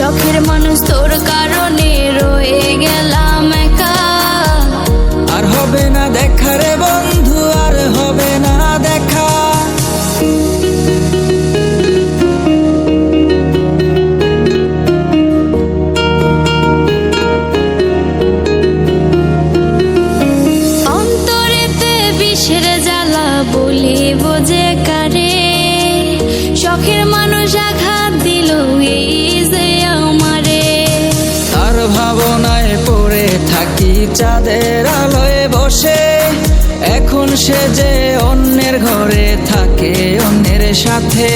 শখের মানুষ তোর কারণে রয়ে গেলাম একা। আর হবে না দেখা রে বন্ধু, আর হবে না দেখা। অন্তরেতে বিষের জ্বালা বলিব যে কারে, শখের মানুষ আঘাত দিল এই যে আমারে। তার ভাবনায় পড়ে থাকি চাঁদের আলোয় বসে, এখন সে যে অন্যের ঘরে থাকে অন্যের সাথে।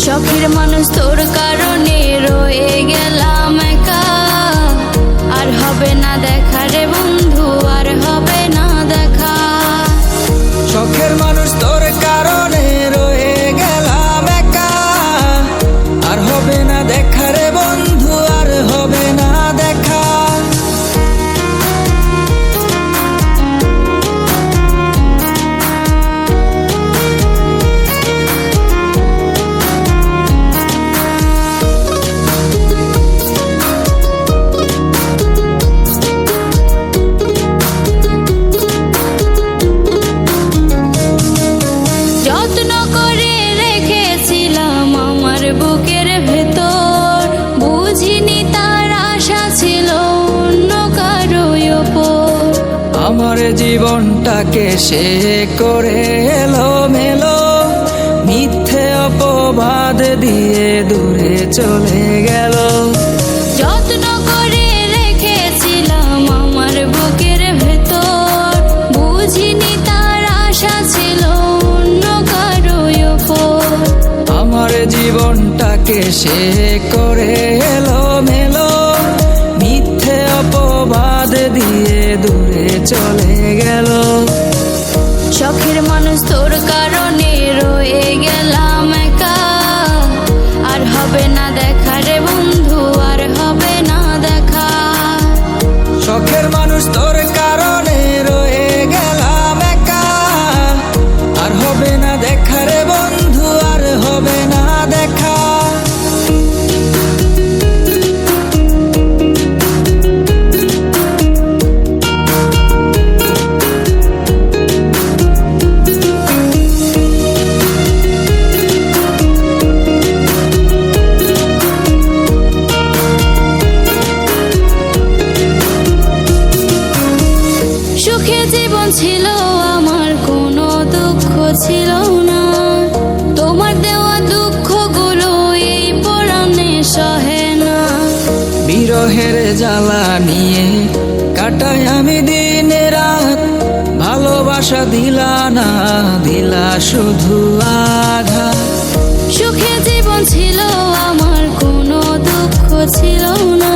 শখের মানুষ তোর কারণে রয়ে গেলাম একা। আর হবে না দেখা রে বন্ধু, আর হবে না দেখা। শখের মানুষ তোর কারণে রয়ে গেলাম একা। আর হবে না দেখা রে বন্ধু, আর হবে না দেখা। যত্ন করে রেখেছিলাম আমার বুকের ভেতর, বুঝিনি তার আশা ছিল অন্য কারো ওপর। আমার জীবনটাকে সে করে এলো মেলো, মিথ্যে অপবাদ দিয়ে দূরে চলে গেল। যত্ন করে রেখেছিলাম আমার বুকের ভেতর, বুঝিনি তার আশা ছিল অন্য কারো ওপর। আমার জীবনটাকে সে করে এলো মেলো, মিথ্যে অপবাদ দিয়ে দূরে চলে গেল। শখের মানুষ তোর কারণে রয়ে গেলাম একা। আর হবে না দেখা রে বন্ধু, আর হবে না দেখা। শখের মানুষ তোর কারণে রয়ে গেলাম একা। আর হবে না দেখা রে বন্ধু, আর হবে না দেখা। সুখে জীবন ছিল আমার, কোনো দুঃখ ছিল না। তোমার দেওয়া দুঃখগুলো এই পরাণে সহে না। বিরহের জ্বালা নিয়ে কাটাই আমি দিন রাত, ভালোবাসা দিলা না, দিলা শুধু আঘাত। সুখে জীবন ছিল আমার, কোনো দুঃখ ছিল না।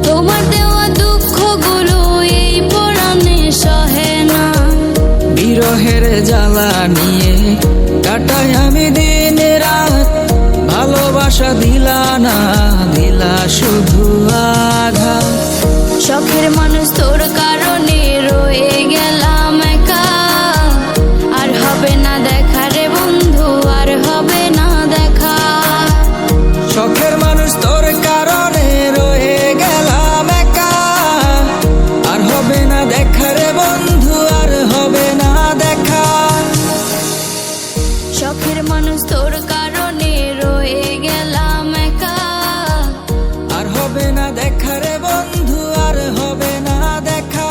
তোমার দেওয়া দুঃখগুলো এই পরাণে সহে না। বিরহের জ্বালা নিয়ে কাটাই আমি দিন রাত, ভালোবাসা দিলা না, দিলা শুধু আঘাত। শখের মানুষ তোর কারণে রয়ে গেলাম একা। আর হবে না দেখা রে বন্ধু, আর হবে না দেখা। শখের মানুষ তোর কারণে রয়ে গেলাম একা। আর হবে না দেখা রে বন্ধু, আর হবে না দেখা। শখের মানুষ তোর কারণে রয়ে গেলাম একা। আর হবে না দেখা রে বন্ধু, আর হবে না দেখা।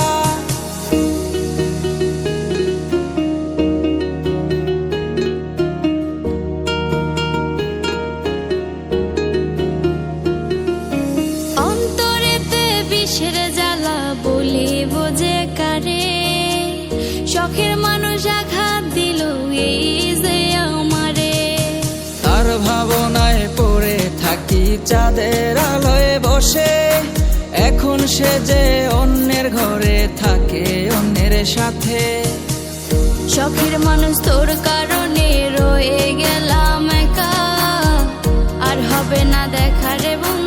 অন্তরেতে বিষের জ্বালা বলিব যে কারে, শখের মানুষ আঘাত দিল এই যে আমারে। তার ভাবনায় পড়ে থাকি চাঁদের আলোয় বসে, এখন সে যে অন্যের ঘরে থাকে অন্যের সাথে। শখের মানুষ তোর কারণে রয়ে গেলাম একা। আর হবে না দেখা রে বন্ধু।